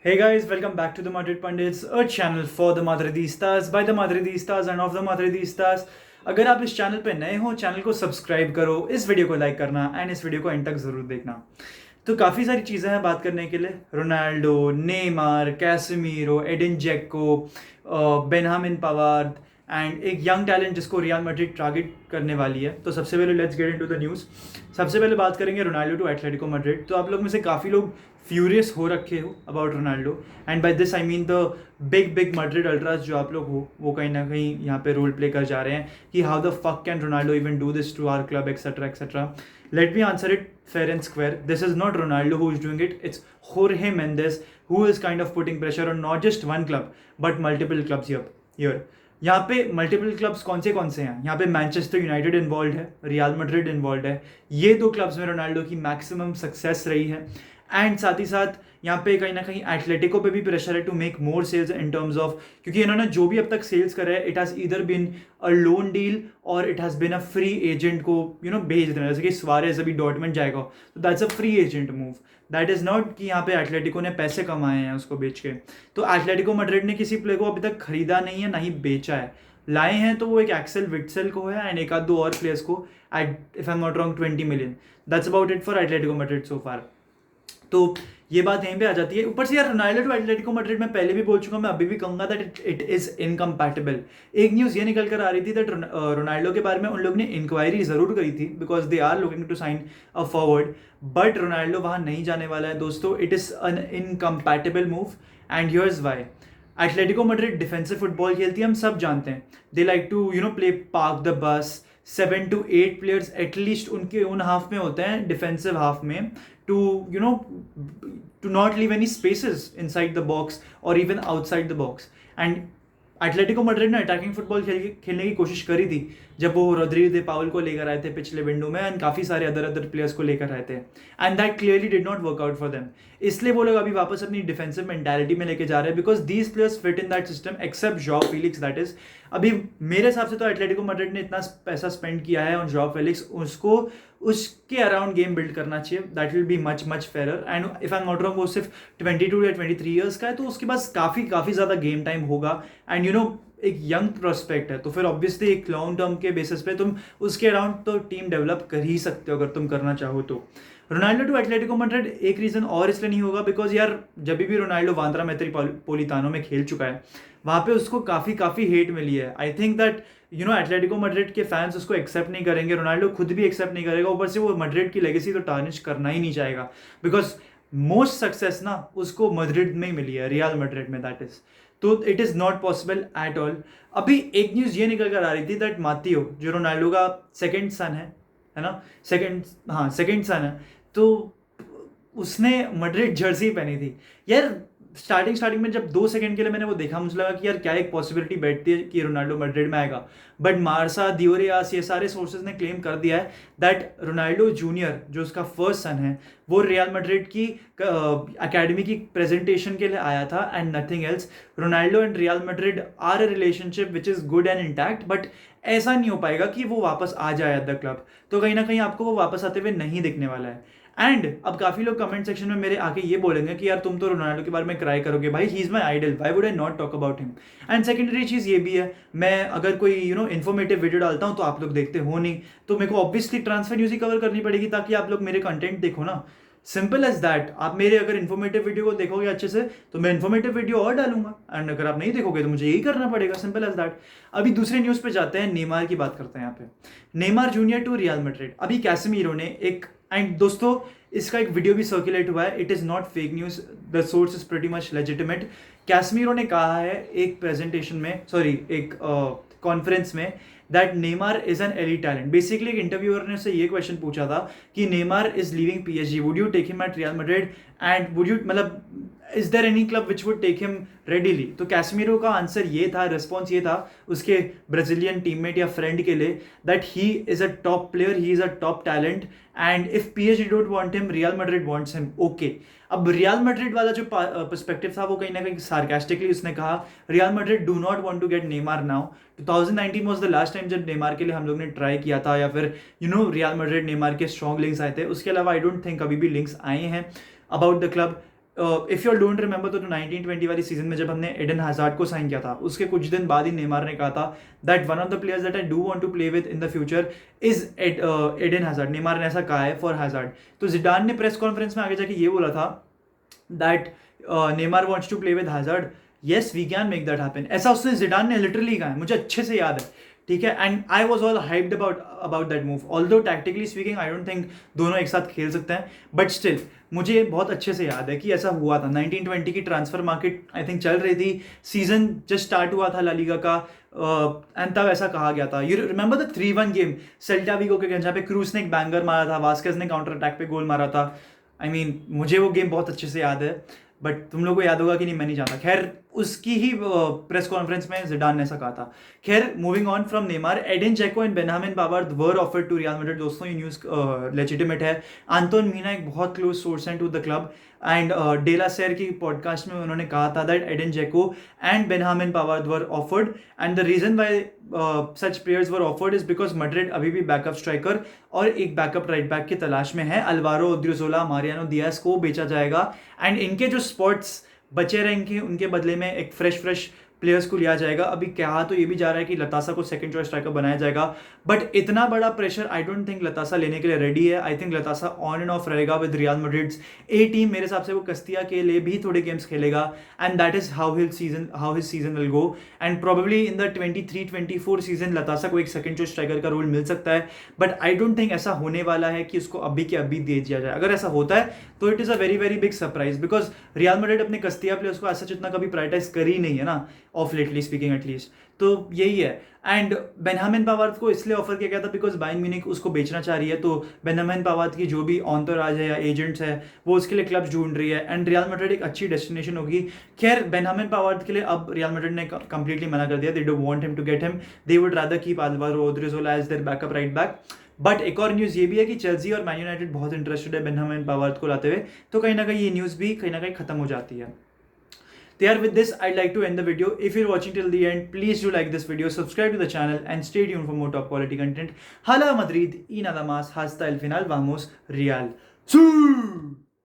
Hey guys, welcome back to the Madrid Pundits, a channel for the Madridistas, by the Madridistas and of the Madridistas. अगर आप इस channel पे नए हो, channel को subscribe करो, इस वीडियो को लाइक करना एंड इस वीडियो को एंड तक ज़रूर देखना। तो काफ़ी सारी चीज़ें हैं बात करने के लिए। रोनाल्डो, नेमार, कैसेमीरो, एडिन जेको, बेनहामिन पवार्द एंड एक यंग टैलेंट जिसको रियल मैड्रिड टारगेट करने वाली है। तो सबसे पहले let's get into the news. सबसे पहले बात करेंगे रोनाल्डो टू एटलेटिको मैड्रिड। तो आप लोग में से काफ़ी लोग फ्यूरियस हो रखे हो about Ronaldo, and by this I mean the big big Madrid ultras जो आप लोग हो, वो कहीं ना कहीं यहाँ पे रोल प्ले कर जा रहे हैं कि how the fuck can Ronaldo even do this to our club etcetera etcetera. Let me answer it fair and square. This is not Ronaldo who is doing it, it's Jorge Mendes who is kind of putting pressure on not just one club but multiple clubs here. यहाँ पे multiple clubs कौन से हैं? यहाँ पे Manchester United involve है, real Madrid involve है। ये दो क्लब्स में रोनाल्डो की मैक्सिमम सक्सेस रही है। एंड साथ ही साथ यहाँ पे कहीं ना कहीं एटलेटिको पे भी प्रेशर है to make more sales in terms of, क्योंकि इन्होंने जो भी अब तक सेल्स करा है it has either been a loan deal और it has been a free agent को भेज देना। जैसे कि सुआरेज अभी डॉर्टमंड जाएगा तो that's a free agent move, that is not कि यहाँ पे एटलेटिको ने पैसे कमाए हैं उसको बेच के। तो एटलेटिको मैड्रिड ने किसी प्लेयर को अभी तक खरीदा नहीं है, ना ही बेचा है। लाए हैं तो वो एक एक्सेल विट्सेल को है एंड एक आध दो और प्लेयर्स को at, if I am not wrong, 20 million. That's about it for Atletico Madrid so far. तो ये बात यहीं पे आ जाती है। ऊपर से यार रोनाल्डो टू एटलेटिको मैड्रिड मैं पहले भी बोल चुका हूँ, मैं अभी भी कहूंगा दैट इट इज इनकम्पैटिबल। एक न्यूज़ ये निकल कर आ रही थी दैट रोनाल्डो के बारे में उन लोग ने इंक्वायरी ज़रूर करी थी because they are looking to sign a forward, but Ronaldo वहाँ नहीं जाने वाला है दोस्तों। It is an incompatible move and here's why. Atletico Madrid defensive football खेलती है, हम सब जानते हैं। They like to play park the bus. 7 to 8 players at least उनके उन हाफ में होते हैं, डिफेंसिव हाफ में, to not leave any spaces inside the box or even outside the box. And Atletico Madrid ने अटैकिंग फुटबॉल खेलने की कोशिश करी थी जब वो रोड्रिगो दे पाउल को लेकर आए थे पिछले विंडो में एंड काफ़ी सारे अदर प्लेयर्स को लेकर आए थे, and that clearly did not work out for them. इसलिए वो लोग अभी वापस अपनी डिफेंसिव मेंटालिटी में लेके जा रहे हैं because these players fit in that system except Joao Felix. That is अभी मेरे हिसाब से तो एटलेटिको मैड्रिड ने इतना पैसा स्पेंड किया है ऑन जॉ फेलिक्स, उसको उसके अराउंड गेम बिल्ड करना चाहिए। That will be much much fair. And if I am not wrong वो सिर्फ 22 या 23 ईयर्स का है, तो उसके पास काफ़ी ज़्यादा गेम टाइम होगा एंड एक यंग प्रोस्पेक्ट है, तो फिर ऑब्वियसली एक लॉन्ग टर्म के बेसिस पे तुम उसके अराउंड तो टीम डेवलप कर ही सकते हो अगर तुम करना चाहो तो। रोनाल्डो टू एटलेटिको मैड्रिड एक रीज़न और इसलिए नहीं होगा बिकॉज यार जब भी रोनाल्डो वांद्रा मेट्रोपोलिटानो में खेल चुका है वहाँ पे उसको काफ़ी हेट मिली है। I think that Atletico Madrid के फैंस उसको एक्सेप्ट नहीं करेंगे, रोनाल्डो खुद भी एक्सेप्ट नहीं करेगा, ऊपर से वो मैड्रिड की लेगेसी तो टार्निश करना ही नहीं चाहेगा बिकॉज मोस्ट सक्सेस ना उसको मैड्रिड में ही मिली है, रियल मैड्रिड में, दैट इज। तो it is not possible at all. अभी एक न्यूज़ ये निकल कर आ रही थी दैट माथियो जो रोनाल्डो का सेकंड सन है ना, सेकंड सन है, तो उसने मैड्रिड जर्सी पहनी थी यार। स्टार्टिंग में जब 2 सेकंड के लिए मैंने वो देखा मुझे लगा कि यार क्या एक पॉसिबिलिटी बैठती है कि रोनाल्डो मैड्रिड में आएगा, बट मार्सा, दियोरियास, ये सारे सोर्सेज ने क्लेम कर दिया है दैट रोनाल्डो जूनियर जो उसका फर्स्ट सन है वो रियल मैड्रिड की एकेडमी की प्रेजेंटेशन के लिए आया था and nothing else. Ronaldo and Real Madrid are a relationship which is good and intact, but ऐसा नहीं हो पाएगा कि वो वापस आ जाए एट द क्लब, तो कहीं ना कहीं आपको वो वापस आते हुए नहीं दिखने वाला है। एंड अब काफ़ी लोग कमेंट सेक्शन में मेरे आके ये बोलेंगे कि यार तुम तो रोनाल्डो के बारे में क्राई करोगे, भाई he is my idol, why would I not talk about him. And secondary चीज़ ये भी है, मैं अगर कोई इन्फॉर्मेटिव वीडियो डालता हूँ तो आप लोग देखते हो नहीं, तो मेरे को ऑब्वियसली ट्रांसफर न्यूज़ ही कवर करनी पड़ेगी ताकि आप लोग मेरे कंटेंट देखो ना। Simple as that. आप मेरे अगर इन्फॉर्मेटिव वीडियो को देखोगे अच्छे से तो मैं इन्फॉर्मेटिव वीडियो और डालूंगा, एंड अगर आप नहीं देखोगे तो मुझे यही करना पड़ेगा, सिंपल एज दैट। अभी दूसरे न्यूज़ पे जाते हैं, नेमार की बात करते हैं। यहाँ पे Neymar junior to Real Madrid. अभी कैसेमीरो ने एक, एंड दोस्तों इसका एक वीडियो भी सर्कुलेट हुआ है, it is not fake news, the source is pretty much legitimate. Casemiro ने कहा है एक प्रेजेंटेशन में, सॉरी एक कॉन्फ्रेंस में, that Neymar is an elite talent. Basically एक इंटरव्यूअर ने उससे ये क्वेश्चन पूछा था कि Neymar is leaving PSG, would you take him at Real Madrid and would you is there any club which would take him readily. तो Casemiro का answer ये था, रिस्पॉन्स ये था उसके ब्राजीलियन टीममेट या फ्रेंड के लिए, that he is a top player, he is a top talent and if PSG don't want him, real Madrid wants him. Okay, अब रियल मैड्रिड वाला जो पर्सपेक्टिव था वो कहीं ना कहीं सार्कास्टिकली उसने कहा Real Madrid do not want to get Neymar now. 2019 was the last time जब नेमार के लिए हम लोग ने ट्राई किया था, या फिर रियल मैड्रिड नेमार के स्ट्रॉन्ग लिंक्स आए थे। उसके अलावा आई डोंट थिंक अभी भी लिंक्स आए हैं about the club. If you don't remember तो 1920 वाली सीजन में जब हमने एडन हैजार्ड को साइन किया था, उसके कुछ दिन बाद ही नेमार ने कहा था that one of the players that I do want to play with in the future is Eden Hazard. Neymar ने ऐसा कहा है फॉर हैजार्ड। तो जिडान ने प्रेस कॉन्फ्रेंस में आगे जाके ये बोला था that Neymar wants to play with Hazard, yes we can make that happen. ऐसा उसने जिडान ने लिटरली कहा है, मुझे अच्छे से याद है, ठीक है। And I was all hyped about that move, although tactically speaking I don't think दोनों एक साथ खेल सकते हैं, बट स्टिल मुझे बहुत अच्छे से याद है कि ऐसा हुआ था। 1920 की ट्रांसफर मार्केट आई थिंक चल रही थी, सीजन जस्ट स्टार्ट हुआ था ला लीगा का, एंड तब ऐसा कहा गया था। You remember the 3-1 game Celta Vigo के जहाँ पे क्रूज ने एक बैंगर मारा था, वास्केज ने काउंटर अटैक पे गोल मारा था। आई मीन मुझे वो गेम बहुत अच्छे से याद है, बट तुम लोगों को याद होगा कि नहीं मैं नहीं जानता। खैर उसकी ही प्रेस कॉन्फ्रेंस में जिडान ने ऐसा कहा था। खैर moving on from Neymar, Edin Dzeko and Benjamin Pavard were offered to Real Madrid. दोस्तों ये न्यूज़ लेजिटिमेट है। आंतोन मीना एक बहुत क्लोज सोर्स हैं टू द क्लब, एंड डेला सेर की पॉडकास्ट में उन्होंने कहा था that Edin Dzeko and Benjamin Pavard were offered, and the reason why such players were offered is because Madrid अभी भी बैकअप स्ट्राइकर और एक बैकअप राइट बैक की तलाश में है। अल्वारो ओड्रियोजोला, मारियानो दियास को बेचा जाएगा, एंड इनके जो स्पॉट्स बचे रहेंगे उनके बदले में एक फ्रेश प्लेयर्स को लिया जाएगा। अभी कहा तो ये भी जा रहा है कि लतासा को सेकंड चॉइस स्ट्राइकर बनाया जाएगा, बट इतना बड़ा pressure I don't think Latasa लेने के लिए रेडी है। I think Latasa on and off रहेगा with Real Madrid's A team. मेरे हिसाब से वो कस्तिया के लिए भी थोड़े गेम्स खेलेगा, and that is how his season will go, and probably in the 23-24 season Latasa को एक सेकंड चॉइस स्ट्राइकर का रोल मिल सकता है, बट आई डोंट थिंक ऐसा होने वाला है कि उसको अभी के अभी दे दिया जाए। अगर ऐसा होता है तो it is a very big surprise, because real Madrid अपने कस्तिया प्लेयर्स को ऐसा जितना कभी प्रायोरिटाइज करी नहीं है ना, ऑफ लेटली स्पीकिंग एटलीस्ट। तो यही है। एंड बेंजामिन पावार्ड को इसलिए ऑफर किया गया था बिकॉज बायर्न म्यूनिख उसको बेचना चाह रही है, तो बेंजामिन पावार्ड की जो भी ऑनतोराज है या एजेंट्स है वो उसके लिए क्लब्स ढूंढ रही है, एंड रियल मैड्रिड एक अच्छी डेस्टिनेशन होगी। खैर बेंजामिन पावार्ड के लिए अब रियल मैड्रिड ने कंप्लीटली मना कर दिया, they don't want him to get him, they would rather keep Alvaro Odriozola as their backup right back. But एक और न्यूज़ ये भी है कि चेल्सी और मैन यूनाइटेड बहुत इंटरेस्टेड है बेंजामिन पावार्ड को लाते हुए, तो कहीं ना कहीं ये न्यूज़ भी कहीं ना कहीं खत्म हो जाती है। There with this, I'd like to end the video. If you're watching till the end, please do like this video, subscribe to the channel, and stay tuned for more top quality content. Hala Madrid y nada más. Hasta el final. Vamos Real. ¡Sí!